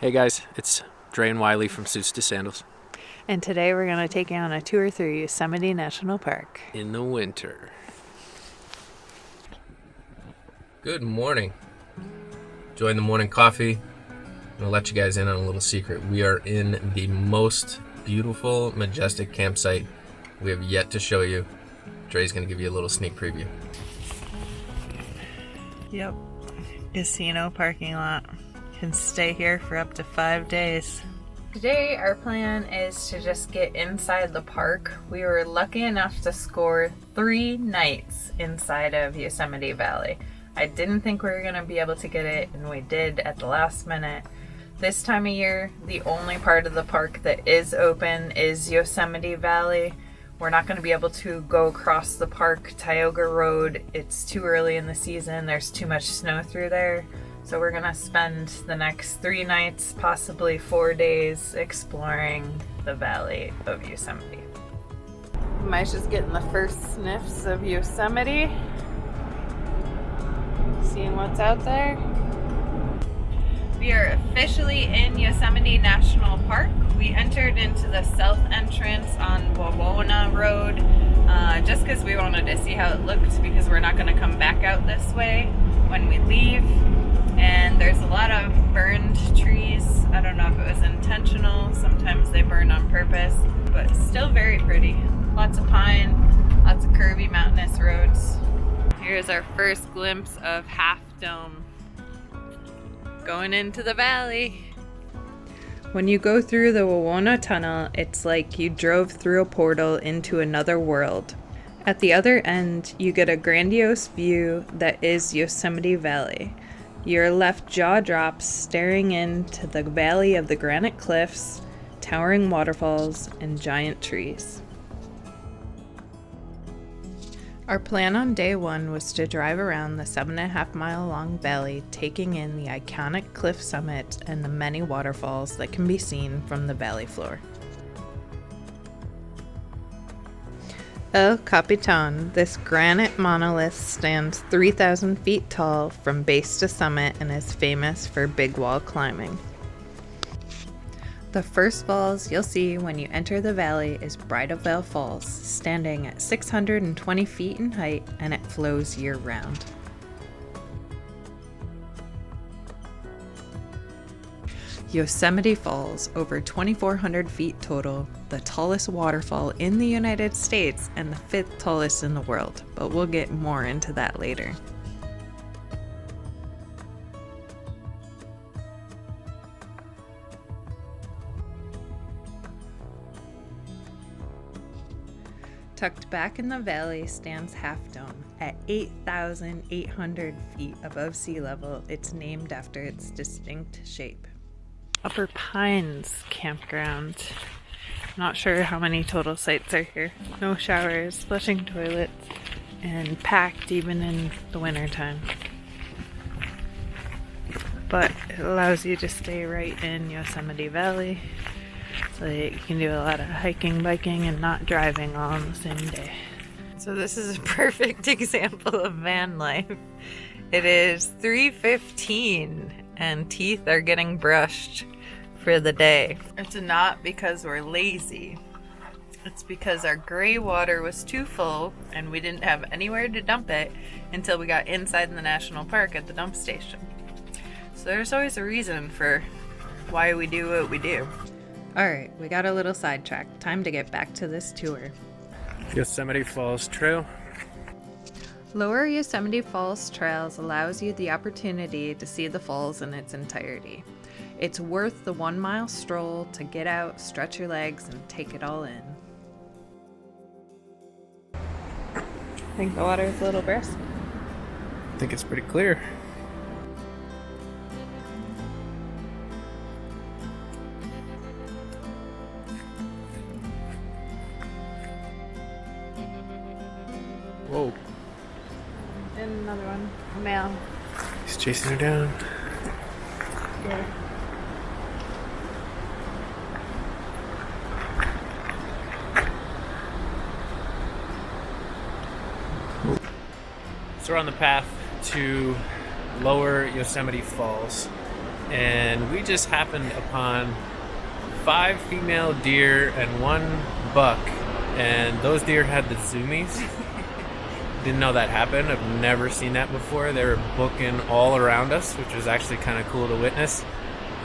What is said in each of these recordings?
Hey guys, it's Dre and Wiley from Suits to Sandals. And today we're going to take you on a tour through Yosemite National Park. In the winter. Good morning. Enjoying the morning coffee. I'm going to let you guys in on a little secret. We are in the most beautiful, majestic campsite we have yet to show you. Dre's going to give you a little sneak preview. Yep. Casino parking lot. Can stay here for up to 5 days. Today our plan is to just get inside the park. We were lucky enough to score 3 nights inside of Yosemite Valley. I didn't think we were going to be able to get it, and we did at the last minute. This time of year, the only part of the park that is open is Yosemite Valley. We're not going to be able to go across the park, Tioga Road. It's too early in the season. There's too much snow through there. So we're gonna spend the next 3 nights, possibly 4 days, exploring the Valley of Yosemite. Maisha's getting the first sniffs of Yosemite. Seeing what's out there. We are officially in Yosemite National Park. We entered into the south entrance on Wawona Road just because we wanted to see how it looked, because we're not going to come back out this way when we leave. And there's a lot of burned trees. I don't know if it was intentional. Sometimes they burn on purpose, but still very pretty. Lots of pine, lots of curvy mountainous roads. Here's our first glimpse of Half Dome. Going into the valley. When you go through the Wawona Tunnel, it's like you drove through a portal into another world. At the other end, you get a grandiose view that is Yosemite Valley. Your left jaw drops, staring into the valley of the granite cliffs, towering waterfalls, and giant trees. Our plan on day 1 was to drive around the 7.5 mile long valley, taking in the iconic cliff summit and the many waterfalls that can be seen from the valley floor. El Capitan, this granite monolith stands 3,000 feet tall from base to summit and is famous for big wall climbing. The first falls you'll see when you enter the valley is Bridalveil Falls, standing at 620 feet in height, and it flows year-round. Yosemite Falls, over 2,400 feet total, the tallest waterfall in the United States and the 5th tallest in the world, but we'll get more into that later. Tucked back in the valley stands Half Dome. At 8,800 feet above sea level, it's named after its distinct shape. Upper Pines Campground. Not sure how many total sites are here. No showers, flushing toilets, and packed even in the wintertime. But it allows you to stay right in Yosemite Valley, so that you can do a lot of hiking, biking, and not driving all on the same day. So this is a perfect example of van life. It is 3:15 and teeth are getting brushed for the day. It's not because we're lazy. It's because our gray water was too full and we didn't have anywhere to dump it until we got inside the national park at the dump station. So there's always a reason for why we do what we do. Alright, we got a little sidetracked. Time to get back to this tour. Yosemite Falls Trail. Lower Yosemite Falls Trails allows you the opportunity to see the falls in its entirety. It's worth the 1 mile stroll to get out, stretch your legs, and take it all in. I think the water is a little brisk. I think it's pretty clear. Whoa. And another one. A male. He's chasing her down. Yeah. So we're on the path to Lower Yosemite Falls. and we just happened upon 5 female deer and 1 buck, and those deer had the zoomies. Didn't know that happened. I've never seen that before. They were booking all around us, which was actually kind of cool to witness.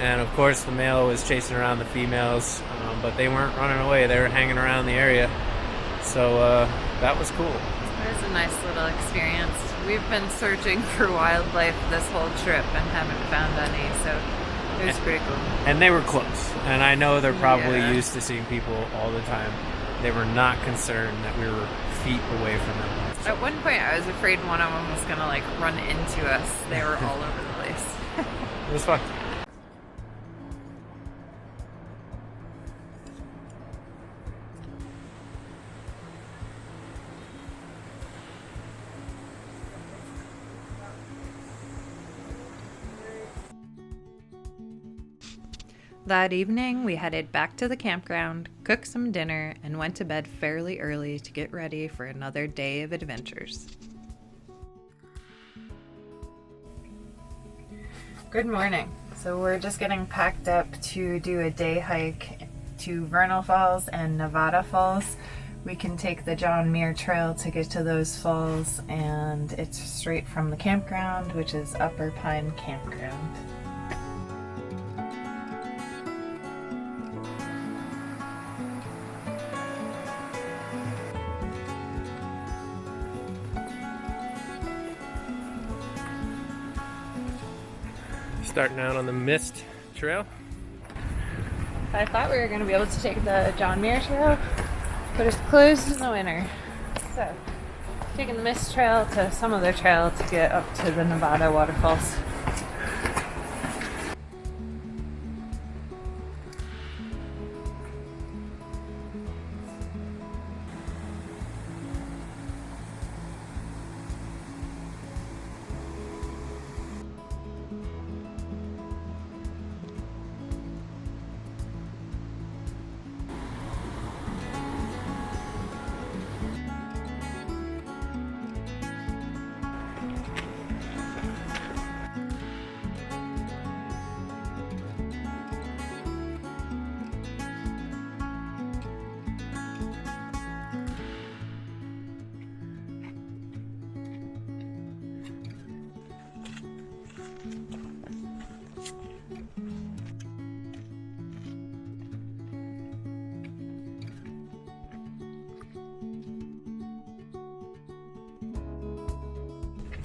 And of course the male was chasing around the females, but they weren't running away. They were hanging around the area. So that was cool. It was a nice little experience. We've been searching for wildlife this whole trip and haven't found any, so it was pretty cool. And they were close. And I know they're probably used to seeing people all the time. They were not concerned that we were feet away from them. At one point I was afraid one of them was gonna like run into us. They were all over the place. It was fun. That evening, we headed back to the campground, cooked some dinner, and went to bed fairly early to get ready for another day of adventures. Good morning. So we're just getting packed up to do a day hike to Vernal Falls and Nevada Falls. We can take the John Muir Trail to get to those falls, and it's straight from the campground, which is Upper Pine Campground. Starting out on the Mist Trail. I thought we were going to be able to take the John Muir Trail, but it's closed in the winter. So, taking the Mist Trail to some other trail to get up to the Nevada waterfalls.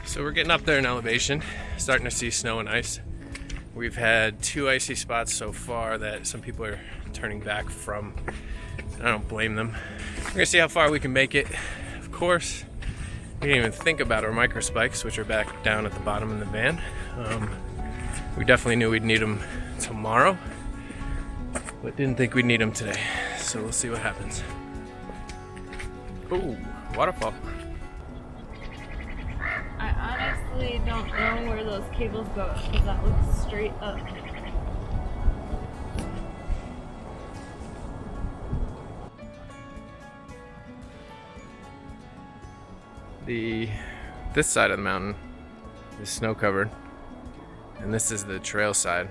So we're getting up there in elevation, starting to see snow and ice. We've had 2 icy spots so far that some people are turning back from, and I don't blame them. We're gonna see how far we can make it. Of course, we didn't even think about our micro spikes, which are back down at the bottom in the van. We definitely knew we'd need them tomorrow, but didn't think we'd need them today. So we'll see what happens. Ooh, waterfall. I honestly don't know where those cables go because that looks straight up. This side of the mountain is snow covered, and this is the trail side.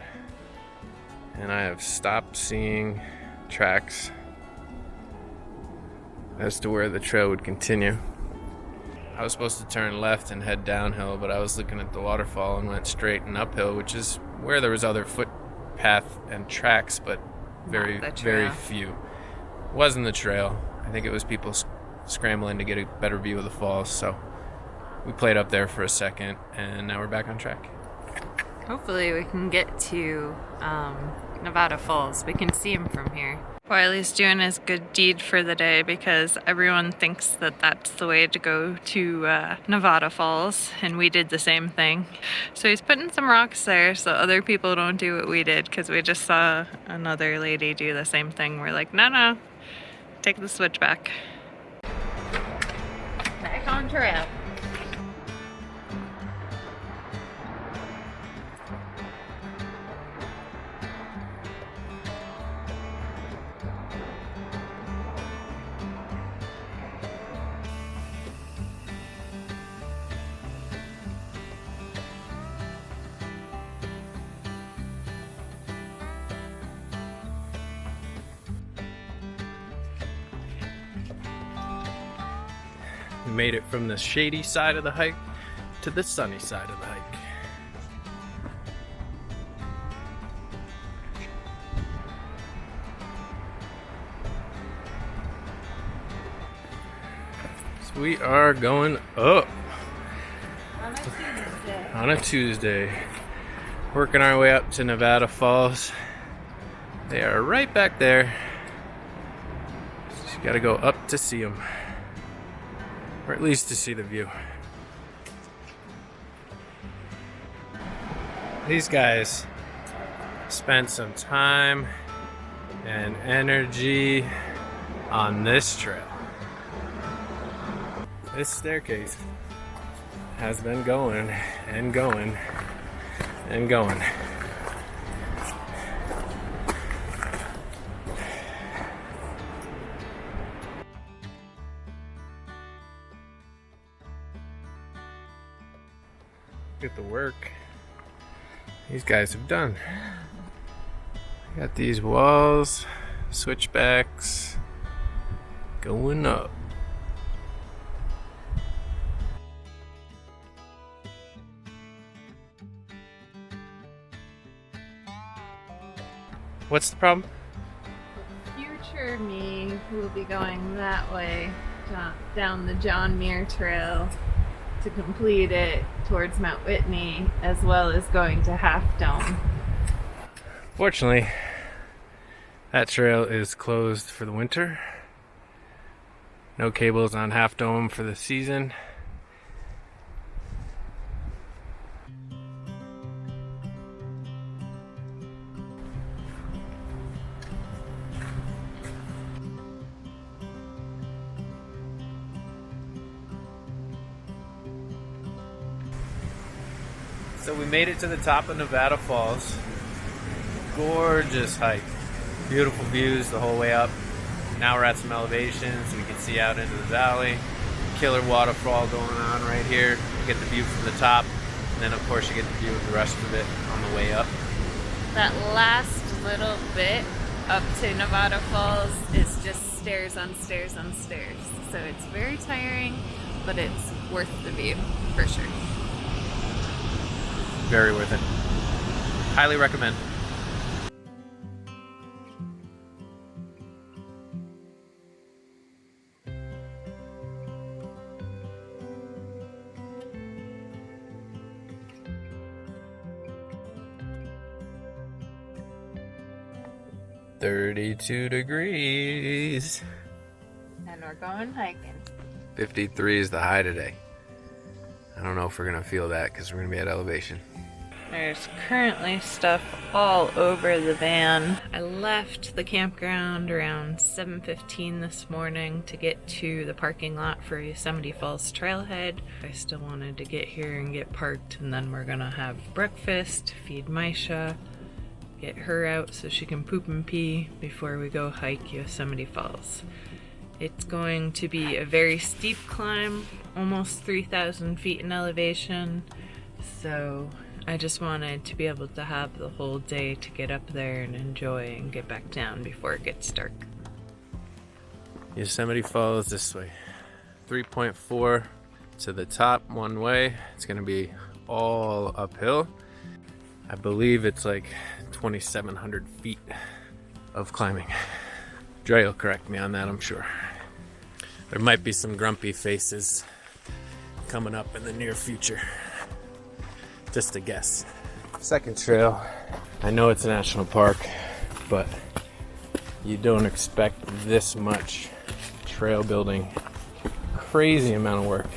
And I have stopped seeing tracks as to where the trail would continue. I was supposed to turn left and head downhill, but I was looking at the waterfall and went straight and uphill, which is where there was other footpath and tracks, but very few. It wasn't the trail. I think it was people scrambling to get a better view of the falls. So we played up there for a second, and now we're back on track. Hopefully we can get to Nevada Falls. We can see them from here. Wiley's doing his good deed for the day because everyone thinks that that's the way to go to Nevada Falls, and we did the same thing. So he's putting some rocks there so other people don't do what we did, because we just saw another lady do the same thing. We're like, no, take the switch back. Back on trail. We made it from the shady side of the hike to the sunny side of the hike. So we are going up on a Tuesday. Working our way up to Nevada Falls. They are right back there. Just gotta go up to see them. Or at least to see the view. These guys spent some time and energy on this trail. This staircase has been going and going and going. Look at the work these guys have done. Got these walls, switchbacks going up. What's the problem? Future me will be going that way down the John Muir Trail to complete it towards Mount Whitney, as well as going to Half Dome. Fortunately, that trail is closed for the winter. No cables on Half Dome for the season. So we made it to the top of Nevada Falls. Gorgeous hike. Beautiful views the whole way up. Now we're at some elevation so we can see out into the valley. Killer waterfall going on right here. You get the view from the top, and then of course you get the view of the rest of it on the way up. That last little bit up to Nevada Falls is just stairs on stairs on stairs. So it's very tiring, but it's worth the view for sure. Very worth it. Highly recommend. "32 degrees. And we're going hiking. 53 is the high today. I don't know if we're gonna feel that because we're gonna be at elevation. There's currently stuff all over the van. I left the campground around 7:15 this morning to get to the parking lot for Yosemite Falls Trailhead. I still wanted to get here and get parked, and then we're gonna have breakfast, feed Maisha, get her out so she can poop and pee before we go hike Yosemite Falls. It's going to be a very steep climb, almost 3,000 feet in elevation, so I just wanted to be able to have the whole day to get up there and enjoy and get back down before it gets dark. Yosemite Falls this way. 3.4 to the top one way. It's gonna be all uphill. I believe it's like 2,700 feet of climbing. Dre will correct me on that, I'm sure. There might be some grumpy faces coming up in the near future. Just a guess. Second trail. I know it's a national park, but you don't expect this much trail building. Crazy amount of work,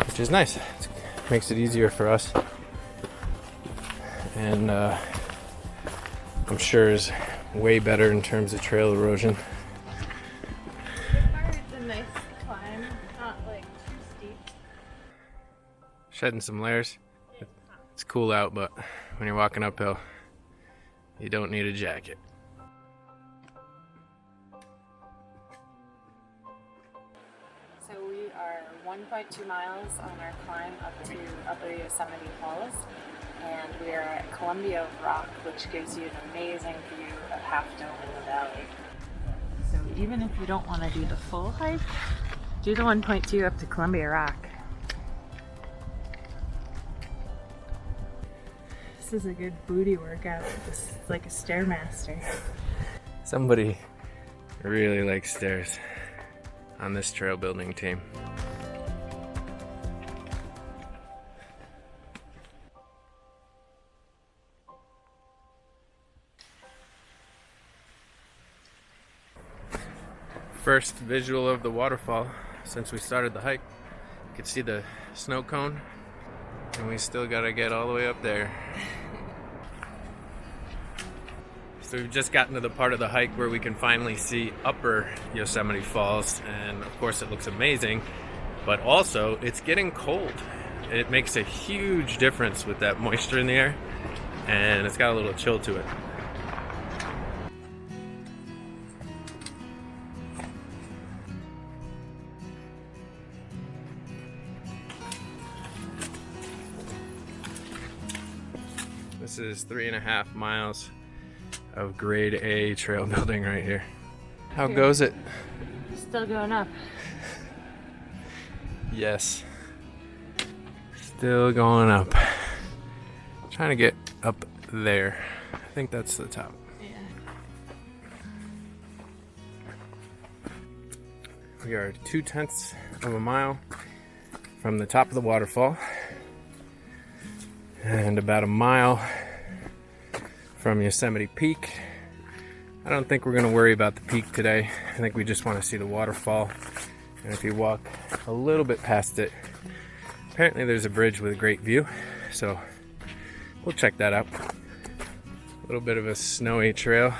which is nice. It makes it easier for us, and I'm sure is way better in terms of trail erosion. It's a nice climb, not like too steep. Shedding some layers. It's cool out, but when you're walking uphill, you don't need a jacket. So we are 1.2 miles on our climb up to Upper Yosemite Falls, and we are at Columbia Rock, which gives you an amazing view of Half Dome in the valley. So even if you don't want to do the full hike, Do the 1.2 up to Columbia Rock. This is a good booty workout. This is like a Stairmaster. Somebody really likes stairs on this trail building team. First visual of the waterfall since we started the hike. You can see the snow cone, and we still gotta get all the way up there. So we've just gotten to the part of the hike where we can finally see Upper Yosemite Falls, and of course it looks amazing, but also it's getting cold. It makes a huge difference with that moisture in the air, and it's got a little chill to it. This is 3.5 miles of grade A trail building right here. How goes it? Still going up. Yes. Still going up. Trying to get up there. I think that's the top. Yeah. We are 0.2 of a mile from the top of the waterfall, and about a mile from Yosemite Peak. I don't think we're going to worry about the peak today. I think we just want to see the waterfall. And if you walk a little bit past it, apparently there's a bridge with a great view, so we'll check that out. A little bit of a snowy trail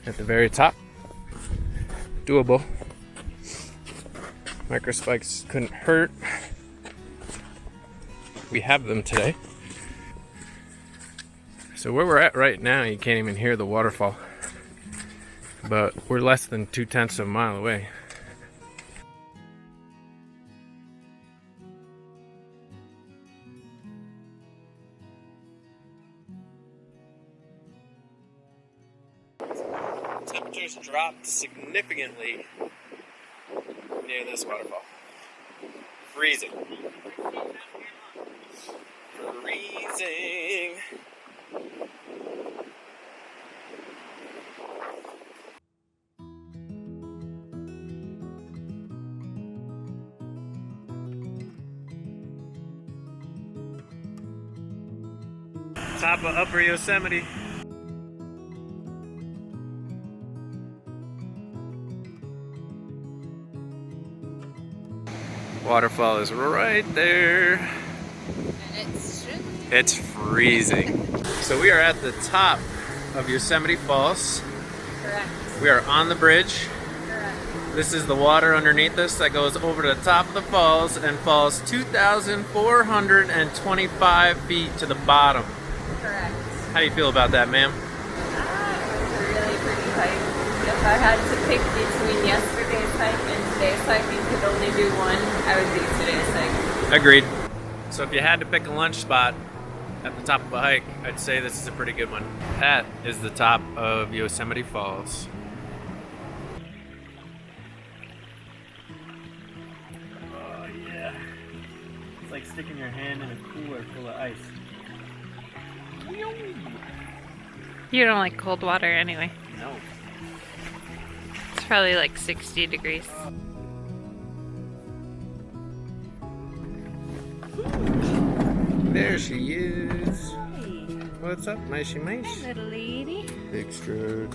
at the very top. Doable. Micro spikes couldn't hurt. We have them today. So where we're at right now, you can't even hear the waterfall, but we're less than 0.2 of a mile away. Temperatures dropped significantly near this waterfall. Freezing. Freezing. Top of Upper Yosemite. Waterfall is right there. And It's freezing. So we are at the top of Yosemite Falls. correct. We are on the bridge. Correct. This is the water underneath us that goes over to the top of the falls and falls 2,425 feet to the bottom. Correct. How do you feel about that, ma'am? It was a really pretty hike. If I had to pick between yesterday's hike and today's hike and could only do one, I would do today's hike. Agreed. So if you had to pick a lunch spot at the top of a hike, I'd say this is a pretty good one. That is the top of Yosemite Falls. Oh yeah. It's like sticking your hand in a cooler full of ice. You don't like cold water anyway. No. It's probably like 60 degrees. There she is. What's up, Maisha? Little lady. Big stretch.